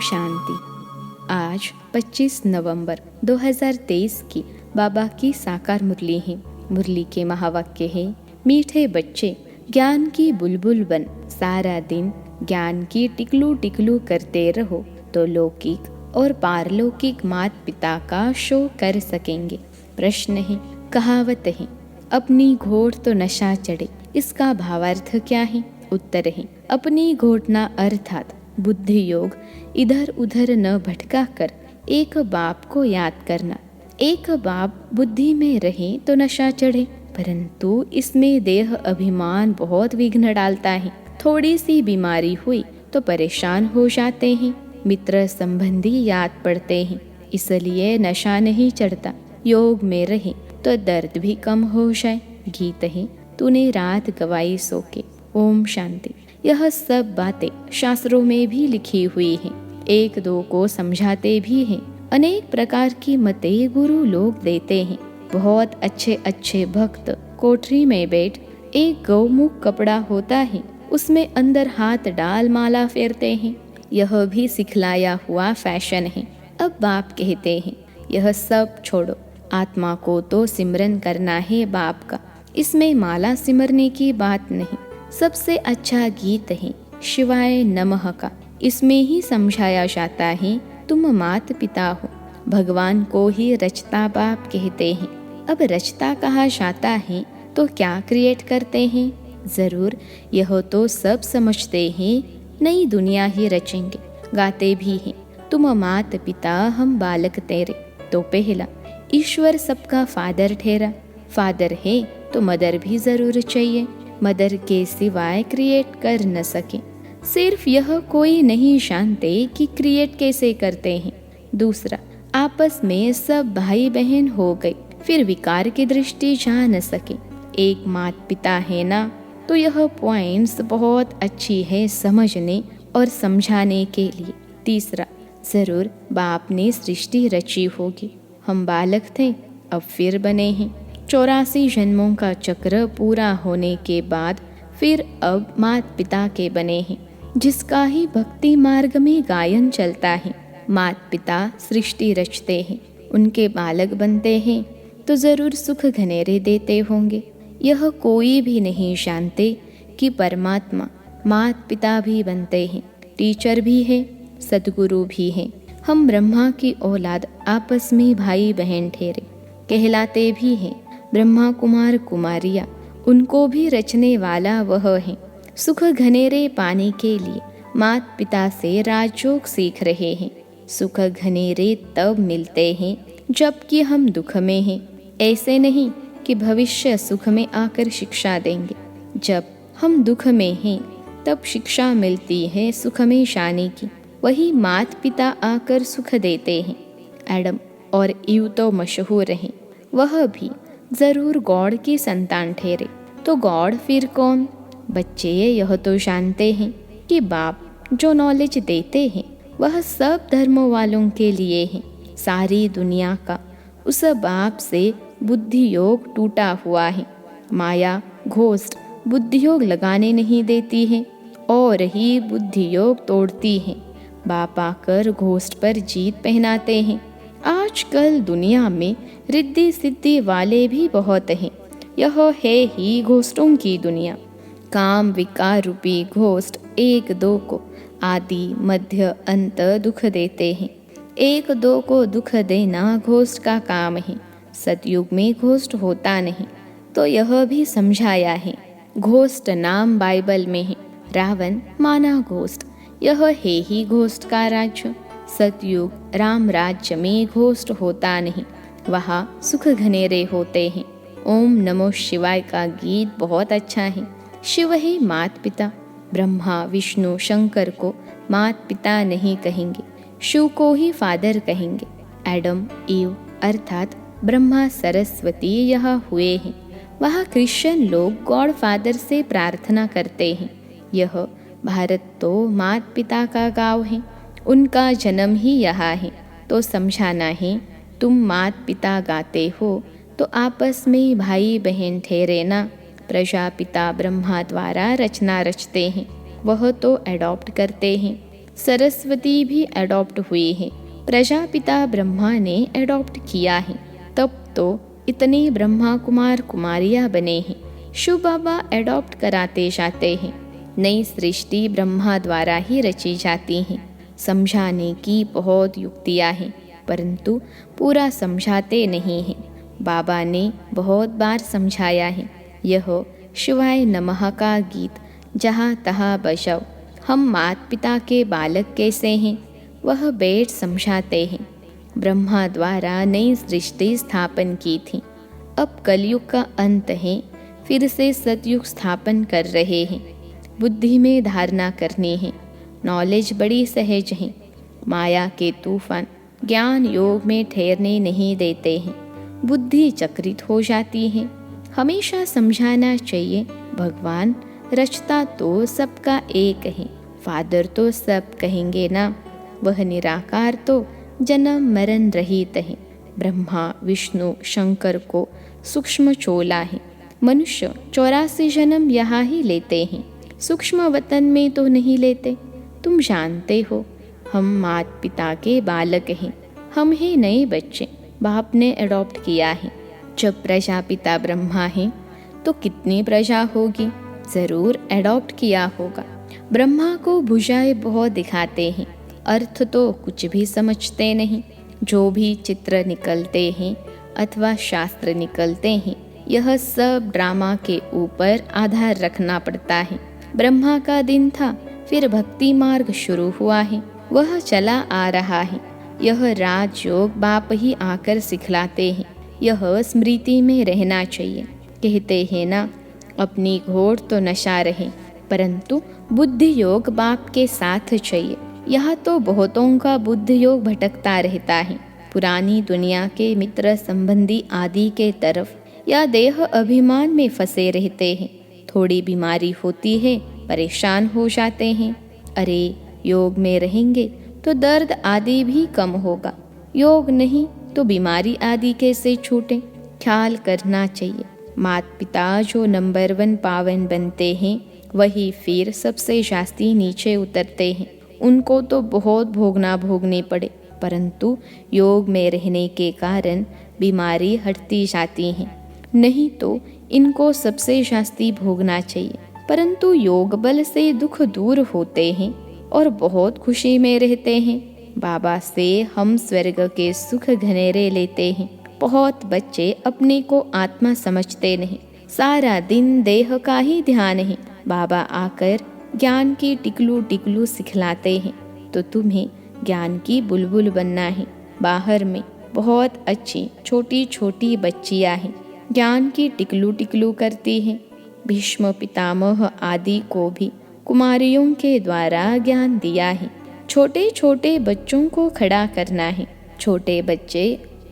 शांति। आज 25 नवंबर 2023 की बाबा की साकार मुरली है। मुरली के महावाक्य है, मीठे बच्चे ज्ञान की बुलबुल बन, सारा दिन ज्ञान की टिकलू टिकलू करते रहो तो लौकिक और पारलौकिक माता पिता का शो कर सकेंगे। प्रश्न है, कहावत है, अपनी घोट तो नशा चढ़े, इसका भावार्थ क्या है? उत्तर है, अपनी घोटना अर्थात बुद्धि योग इधर उधर न भटका कर एक बाप को याद करना। एक बाप बुद्धि में रहे तो नशा चढ़े, परंतु इसमें देह अभिमान बहुत विघ्न डालता है। थोड़ी सी बीमारी हुई तो परेशान हो जाते हैं, मित्र संबंधी याद पड़ते हैं, इसलिए नशा नहीं चढ़ता। योग में रहे तो दर्द भी कम हो जाए। गीत है, तूने रात गवाई सो के। ओम शांति। यह सब बातें शास्त्रों में भी लिखी हुई हैं, एक दो को समझाते भी हैं। अनेक प्रकार की मतें गुरु लोग देते हैं। बहुत अच्छे अच्छे भक्त कोठरी में बैठ एक गौमुख कपड़ा होता है, उसमें अंदर हाथ डाल माला फेरते हैं। यह भी सिखलाया हुआ फैशन है। अब बाप कहते हैं, यह सब छोड़ो, आत्मा को तो सिमरन करना है बाप का, इसमें माला सिमरने की बात नहीं। सबसे अच्छा गीत है शिवाय नमः का, इसमें ही समझाया जाता है तुम मात पिता हो। भगवान को ही रचता बाप कहते हैं। अब रचता कहा जाता है तो क्या क्रिएट करते हैं? जरूर, यह तो सब समझते हैं, नई दुनिया ही रचेंगे। गाते भी हैं, तुम मात पिता हम बालक तेरे। तो पहला, ईश्वर सबका फादर ठहरा। फादर है तो मदर भी जरूर चाहिए, मदर के सिवाय क्रिएट कर न सके। सिर्फ यह कोई नहीं जानते कि क्रिएट कैसे करते हैं। दूसरा, आपस में सब भाई बहन हो गए, फिर विकार की दृष्टि जा न सके। एक माता पिता है ना, तो यह पॉइंट्स बहुत अच्छी है समझने और समझाने के लिए। तीसरा, जरूर बाप ने सृष्टि रची होगी, हम बालक थे अब फिर बने हैं। 84 जन्मों का चक्र पूरा होने के बाद फिर अब माता पिता के बने हैं, जिसका ही भक्ति मार्ग में गायन चलता है। माता पिता सृष्टि रचते हैं, उनके बालक बनते हैं तो जरूर सुख घनेरे देते होंगे। यह कोई भी नहीं जानते कि परमात्मा माता पिता भी बनते हैं, टीचर भी है, सदगुरु भी है। हम ब्रह्मा की औलाद आपस में भाई बहन ठहरे कहलाते भी हैं। ब्रह्मा कुमार कुमारियाँ, उनको भी रचने वाला वह है। सुख घनेरे पाने के लिए माता पिता से राजयोग सीख रहे हैं। सुख घनेरे तब मिलते हैं जबकि हम दुख में हैं। ऐसे नहीं कि भविष्य सुख में आकर शिक्षा देंगे। जब हम दुख में हैं तब शिक्षा मिलती है सुख में जाने की। वही माता पिता आकर सुख देते हैं। एडम और ईव तो मशहूर हैं, वह भी जरूर गॉड की संतान ठहरे। तो गॉड फिर कौन? बच्चे यह तो जानते हैं कि बाप जो नॉलेज देते हैं वह सब धर्मों वालों के लिए है। सारी दुनिया का उस बाप से बुद्धि योग टूटा हुआ है। माया घोस्ट बुद्धि योग लगाने नहीं देती है और ही बुद्धि योग तोड़ती है। बाप आकर घोस्ट पर जीत पहनाते हैं। आजकल दुनिया में रिद्धि सिद्धि वाले भी बहुत हैं। यह है ही घोस्टों की दुनिया। काम विकार रूपी घोस्ट एक दो को आदि मध्य अंत दुख देते हैं। एक दो को दुख देना घोस्ट का काम है। सतयुग में घोस्ट होता नहीं, तो यह भी समझाया है। घोस्ट नाम बाइबल में है। रावण माना घोस्ट, यह है ही घोस्ट का राज्य। सतयुग राम राज्य में घोस्ट होता नहीं, वहाँ सुख घनेरे होते हैं। ओम नमो शिवाय का गीत बहुत अच्छा है। शिव ही माता पिता। ब्रह्मा विष्णु शंकर को माता पिता नहीं कहेंगे, शिव को ही फादर कहेंगे। एडम ईव अर्थात ब्रह्मा सरस्वती यहाँ हुए हैं। वहाँ क्रिश्चियन लोग गॉड फादर से प्रार्थना करते हैं। यह भारत तो माता पिता का गांव है, उनका जन्म ही यहाँ है। तो समझाना है, तुम माता पिता गाते हो तो आपस में भाई बहन ठहरे ना। प्रजापिता ब्रह्मा द्वारा रचना रचते हैं, वह तो एडॉप्ट करते हैं। सरस्वती भी एडॉप्ट हुई है, प्रजापिता ब्रह्मा ने एडॉप्ट किया है। तब तो इतने ब्रह्मा कुमार कुमारियाँ बने हैं। शिव बाबा एडॉप्ट कराते जाते हैं। नई सृष्टि ब्रह्मा द्वारा ही रची जाती हैं। समझाने की बहुत युक्तियाँ हैं, परंतु पूरा समझाते नहीं हैं। बाबा ने बहुत बार समझाया है। यह शिवाय नमः का गीत जहाँ तहाँ बजाओ, हम माता पिता के बालक कैसे हैं, वह बैठ समझाते हैं। ब्रह्मा द्वारा नई सृष्टि स्थापन की थी। अब कलयुग का अंत है, फिर से सतयुग स्थापन कर रहे हैं। बुद्धि में धारणा करनी है। नॉलेज बड़ी सहज है। माया के तूफान ज्ञान योग में ठहरने नहीं देते हैं। बुद्धि चक्रित हो जाती है। हमेशा समझाना चाहिए, भगवान रचता तो सबका एक है, फादर तो सब कहेंगे ना। वह निराकार तो जन्म मरण रहित है। ब्रह्मा विष्णु शंकर को सूक्ष्म चोला है। मनुष्य 84 जन्म यहाँ ही लेते हैं, सूक्ष्म वतन में तो नहीं लेते। तुम जानते हो, हम माता पिता के बालक हैं। हम ही नए बच्चे, बाप ने एडॉप्ट किया है। जब प्रजापिता ब्रह्मा है तो कितनी प्रजा होगी, जरूर एडॉप्ट किया होगा। ब्रह्मा को भुजाएं बहुत दिखाते हैं, अर्थ तो कुछ भी समझते नहीं। जो भी चित्र निकलते हैं अथवा शास्त्र निकलते हैं, यह सब ड्रामा के ऊपर आधार रखना पड़ता है। ब्रह्मा का दिन था, फिर भक्ति मार्ग शुरू हुआ है, वह चला आ रहा है। यह राजयोग बाप ही आकर सिखलाते हैं। यह स्मृति में रहना चाहिए। कहते हैं ना, अपनी घोड़ तो नशा रहे, परंतु बुद्धि योग बाप के साथ चाहिए। यह तो बहुतों का बुद्धि योग भटकता रहता है, पुरानी दुनिया के मित्र संबंधी आदि के तरफ या देह अभिमान में फंसे रहते हैं। थोड़ी बीमारी होती है, परेशान हो जाते हैं। अरे योग में रहेंगे तो दर्द आदि भी कम होगा, योग नहीं तो बीमारी आदि कैसे छूटे। ख्याल करना चाहिए। माता पिता जो नंबर 1 पावन बनते हैं, वही फिर सबसे जास्ती नीचे उतरते हैं। उनको तो बहुत भोगने पड़े, परंतु योग में रहने के कारण बीमारी हटती जाती है। नहीं तो इनको सबसे जास्ती भोगना चाहिए, परंतु योग बल से दुख दूर होते हैं और बहुत खुशी में रहते हैं। बाबा से हम स्वर्ग के सुख घनेरे लेते हैं। बहुत बच्चे अपने को आत्मा समझते नहीं, सारा दिन देह का ही ध्यान है। बाबा आकर ज्ञान की टिकलू टिकलू सिखलाते हैं, तो तुम्हें ज्ञान की बुलबुल बनना है। बाहर में बहुत अच्छी छोटी छोटी बच्चियां हैं, ज्ञान की टिकलू टिकलू करती हैं। भीष्म पितामह आदि को भी कुमारियों के द्वारा ज्ञान दिया है। छोटे छोटे बच्चों को खड़ा करना है। छोटे बच्चे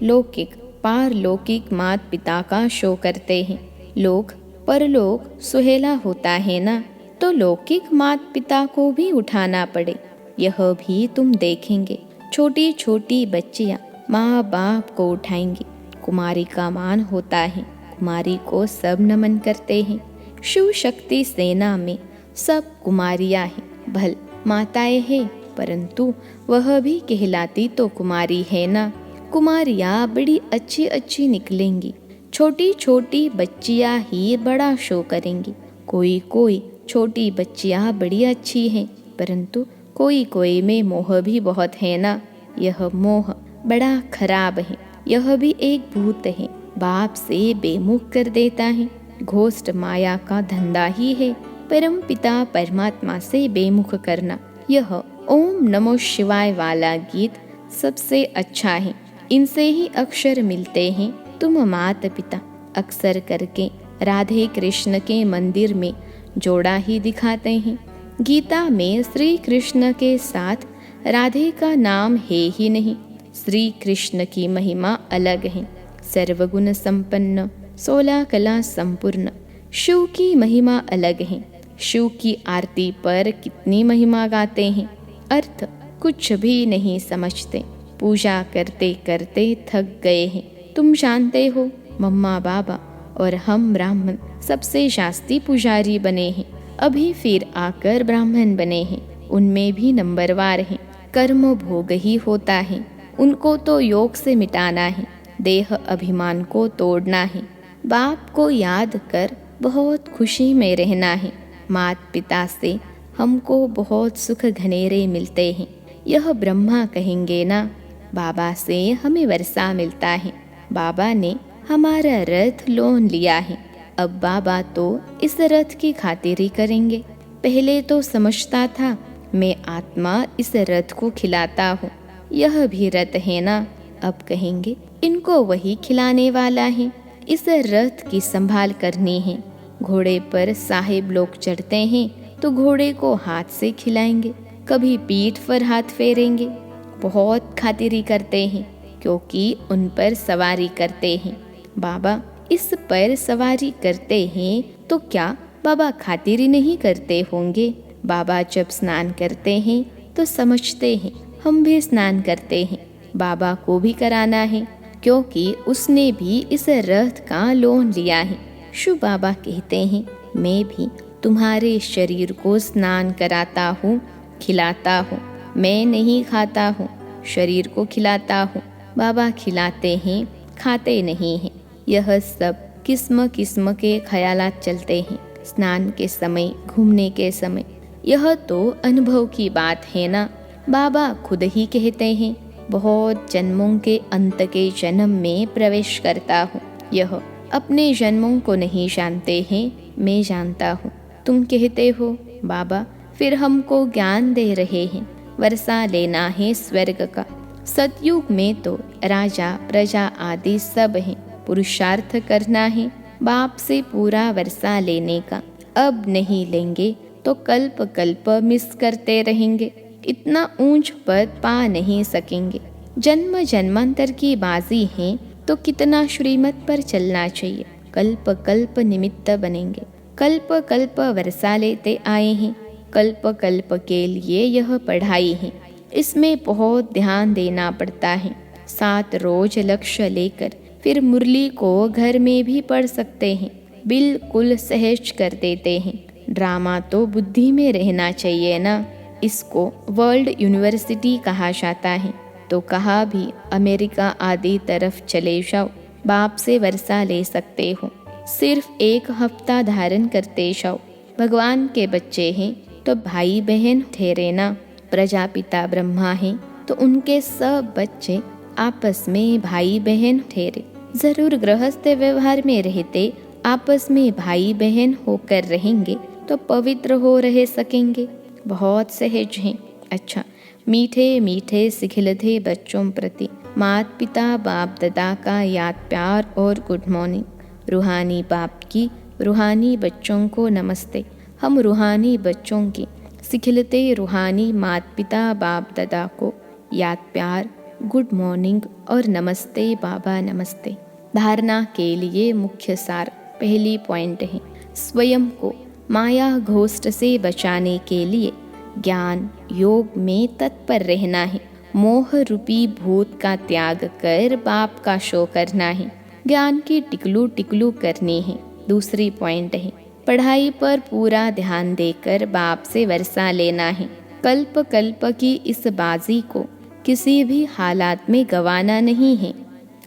लौकिक पारलौकिक माता पिता का शो करते हैं। लोक परलोक सुहेला होता है ना, तो लौकिक माता पिता को भी उठाना पड़े। यह भी तुम देखेंगे, छोटी छोटी बच्चियां माँ बाप को उठाएंगी। कुमारी का मान होता है, कुमारी को सब नमन करते हैं। शिव शक्ति सेना में सब कुमारियां हैं, भल माताएं हैं, परंतु वह भी कहलाती तो कुमारी है ना। कुमारियां बड़ी अच्छी अच्छी निकलेंगी। छोटी छोटी बच्चियां ही बड़ा शो करेंगी। कोई कोई छोटी बच्चियां बड़ी अच्छी हैं, परंतु कोई कोई में मोह भी बहुत है ना। यह मोह बड़ा खराब है। यह भी एक भूत है, बाप से बेमुख कर देता है। घोस्ट माया का धंधा ही है, परम पिता परमात्मा से बेमुख करना। यह ओम नमो शिवाय वाला गीत सबसे अच्छा है। इनसे ही अक्षर मिलते हैं। तुम माता पिता अक्सर करके राधे कृष्ण के मंदिर में जोड़ा ही दिखाते हैं। गीता में श्री कृष्ण के साथ राधे का नाम है ही नहीं। श्री कृष्ण की महिमा अलग है, सर्वगुण संपन्न 16 कला संपूर्ण। शिव की महिमा अलग है। शिव की आरती पर कितनी महिमा गाते हैं, अर्थ कुछ भी नहीं समझते। पूजा करते करते थक गए हैं। तुम जानते हो, मम्मा बाबा और हम ब्राह्मण सबसे शास्त्री पुजारी बने हैं। अभी फिर आकर ब्राह्मण बने हैं। उनमें भी नंबरवार हैं। कर्म भोग ही होता है, उनको तो योग से मिटाना है, देह अभिमान को तोड़ना है। बाप को याद कर बहुत खुशी में रहना है। माता पिता से हमको बहुत सुख घनेरे मिलते हैं, यह ब्रह्मा कहेंगे ना। बाबा से हमें वर्षा मिलता है। बाबा ने हमारा रथ लोन लिया है, अब बाबा तो इस रथ की खातिरी करेंगे। पहले तो समझता था मैं आत्मा इस रथ को खिलाता हूँ, यह भी रथ है ना। अब कहेंगे इनको वही खिलाने वाला है, इस रथ की संभाल करनी है। घोड़े पर साहिब लोग चढ़ते हैं तो घोड़े को हाथ से खिलाएंगे, कभी पीठ पर हाथ फेरेंगे। बहुत खातिरी करते हैं क्योंकि उन पर सवारी करते हैं। बाबा इस पर सवारी करते हैं तो क्या बाबा खातिरी नहीं करते होंगे? बाबा जब स्नान करते हैं तो समझते हैं हम भी स्नान करते हैं, बाबा को भी कराना है क्योंकि उसने भी इस रथ का लोन लिया है। शिव बाबा कहते हैं मैं भी तुम्हारे शरीर को स्नान कराता हूँ, खिलाता हूँ। मैं नहीं खाता हूँ, शरीर को खिलाता हूँ। बाबा खिलाते हैं, खाते नहीं हैं। यह सब किस्म किस्म के ख्यालात चलते हैं स्नान के समय, घूमने के समय। यह तो अनुभव की बात है ना। बाबा खुद ही कहते हैं बहुत जन्मों के अंत के जन्म में प्रवेश करता हूँ। यह अपने जन्मों को नहीं जानते हैं, मैं जानता हूँ। तुम कहते हो बाबा फिर हमको ज्ञान दे रहे हैं, वर्षा लेना है स्वर्ग का। सतयुग में तो राजा प्रजा आदि सब हैं, पुरुषार्थ करना है बाप से पूरा वर्षा लेने का। अब नहीं लेंगे तो कल्प कल्प मिस करते रहेंगे, इतना ऊंच पद पा नहीं सकेंगे। जन्म जन्मांतर की बाजी है तो कितना श्रीमत पर चलना चाहिए। कल्प कल्प निमित्त बनेंगे, कल्प कल्प वर्षा लेते आए हैं। कल्प कल्प के लिए यह पढ़ाई है, इसमें बहुत ध्यान देना पड़ता है। 7 रोज लक्ष्य लेकर फिर मुरली को घर में भी पढ़ सकते हैं, बिल्कुल सहज कर देते हैं। ड्रामा तो बुद्धि में रहना चाहिए ना। इसको वर्ल्ड यूनिवर्सिटी कहा जाता है, तो कहा भी अमेरिका आदि तरफ चले जाओ, बाप से वर्षा ले सकते हो। सिर्फ 1 हफ्ता धारण करते जाओ। भगवान के बच्चे हैं तो भाई बहन ठहरे ना। प्रजापिता ब्रह्मा हैं तो उनके सब बच्चे आपस में भाई बहन ठहरे। जरूर गृहस्थ व्यवहार में रहते आपस में भाई बहन होकर रहेंगे तो पवित्र हो रह सकेंगे। बहुत सहज हैं। अच्छा, मीठे मीठे सिखिलते बच्चों प्रति माता पिता बाप दादा का याद प्यार और गुड मॉर्निंग। रूहानी बाप की रूहानी बच्चों को नमस्ते। हम रूहानी बच्चों की सिखिलते रूहानी माता पिता बाप दादा को याद प्यार, गुड मॉर्निंग और नमस्ते बाबा नमस्ते। धारणा के लिए मुख्य सार पहली पॉइंट है, स्वयं को माया घोष्ट से बचाने के लिए ज्ञान योग में तत्पर रहना है। मोह रूपी भूत का त्याग कर बाप का शो करना है। ज्ञान की टिकलू टिकलू करनी है। दूसरी पॉइंट है, पढ़ाई पर पूरा ध्यान देकर बाप से वर्षा लेना है। कल्प कल्प की इस बाजी को किसी भी हालात में गंवाना नहीं है।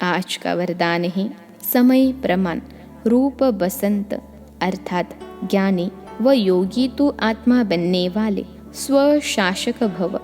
आज का वरदान है, समय प्रमाण रूप बसंत अर्थात ज्ञानी व योगी तू आत्मा बनने वाले स्वशासक भव।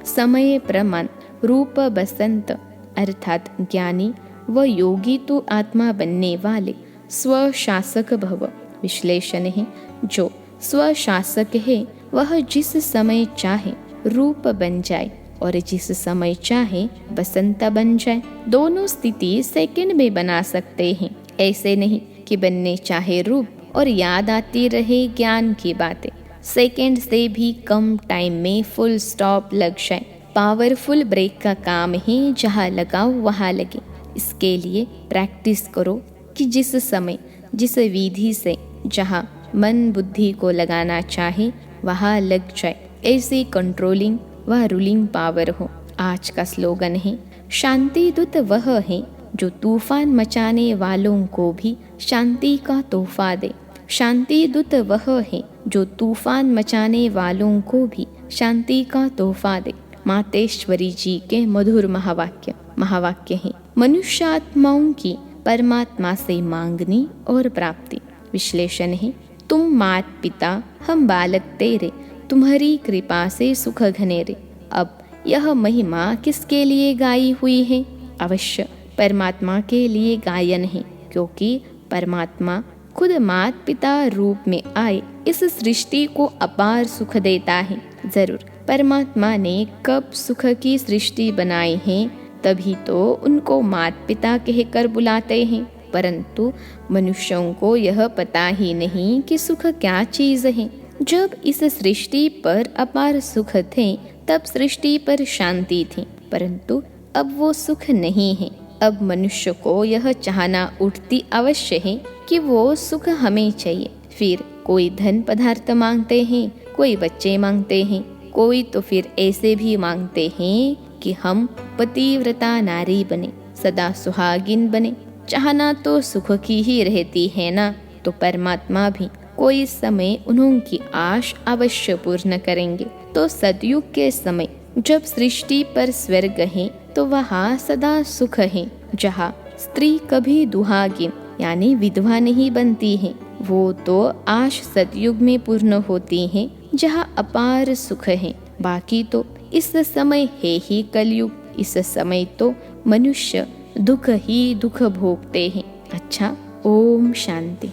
समय प्रमाण रूप बसंत अर्थात ज्ञानी व योगी तू आत्मा बनने वाले स्वशासक भव। विश्लेषण है, जो स्वशासक है वह जिस समय चाहे रूप बन जाए और जिस समय चाहे बसंत बन जाए। दोनों स्थिति सेकंड में बना सकते हैं। ऐसे नहीं कि बनने चाहे रूप और याद आती रहे ज्ञान की बातें। सेकंड से भी कम टाइम में फुल स्टॉप लग जाए। पावरफुल ब्रेक का काम है, जहाँ लगाओ वहाँ लगे। इसके लिए प्रैक्टिस करो कि जिस समय जिस विधि से जहाँ मन बुद्धि को लगाना चाहे वहाँ लग जाए। ऐसी कंट्रोलिंग व रूलिंग पावर हो। आज का स्लोगन है, शांति दूत वह है जो तूफान मचाने वालों को भी शांति का तोहफा दे। शांति दूत वह है जो तूफान मचाने वालों को भी शांति का तोहफा दे। मातेश्वरी जी के मधुर महावाक्य हैं। मनुष्यात्माओं की परमात्मा से मांगनी और प्राप्ति। विश्लेषण है, तुम मात पिता हम बालक तेरे, तुम्हारी कृपा से सुख घनेरे। अब यह महिमा किसके लिए गाई हुई है? अवश्य परमात्मा के लिए गायन है, क्योंकि परमात्मा खुद मात पिता रूप में आए इस सृष्टि को अपार सुख देता है। जरूर परमात्मा ने कब सुख की सृष्टि बनाई है, तभी तो उनको मात पिता कहकर बुलाते हैं। परंतु मनुष्यों को यह पता ही नहीं कि सुख क्या चीज है। जब इस सृष्टि पर अपार सुख थे तब सृष्टि पर शांति थी, परंतु अब वो सुख नहीं है। अब मनुष्य को यह चाहना उठती अवश्य है कि वो सुख हमें चाहिए। फिर कोई धन पदार्थ मांगते हैं, कोई बच्चे मांगते हैं, कोई तो फिर ऐसे भी मांगते हैं कि हम पतिव्रता नारी बने, सदा सुहागिन बने। चाहना तो सुख की ही रहती है ना। तो परमात्मा भी कोई समय उन्होंने आश अवश्य पूर्ण करेंगे। तो सतयुग के समय जब सृष्टि पर स्वर्ग है तो वहाँ सदा सुख है। जहाँ स्त्री कभी दुहागिन यानी विधवा नहीं बनती है, वो तो आश सतयुग में पूर्ण होती है, जहाँ अपार सुख है। बाकी तो इस समय है ही कलयुग। इस समय तो मनुष्य दुख ही दुख भोगते हैं। अच्छा, ओम शांति।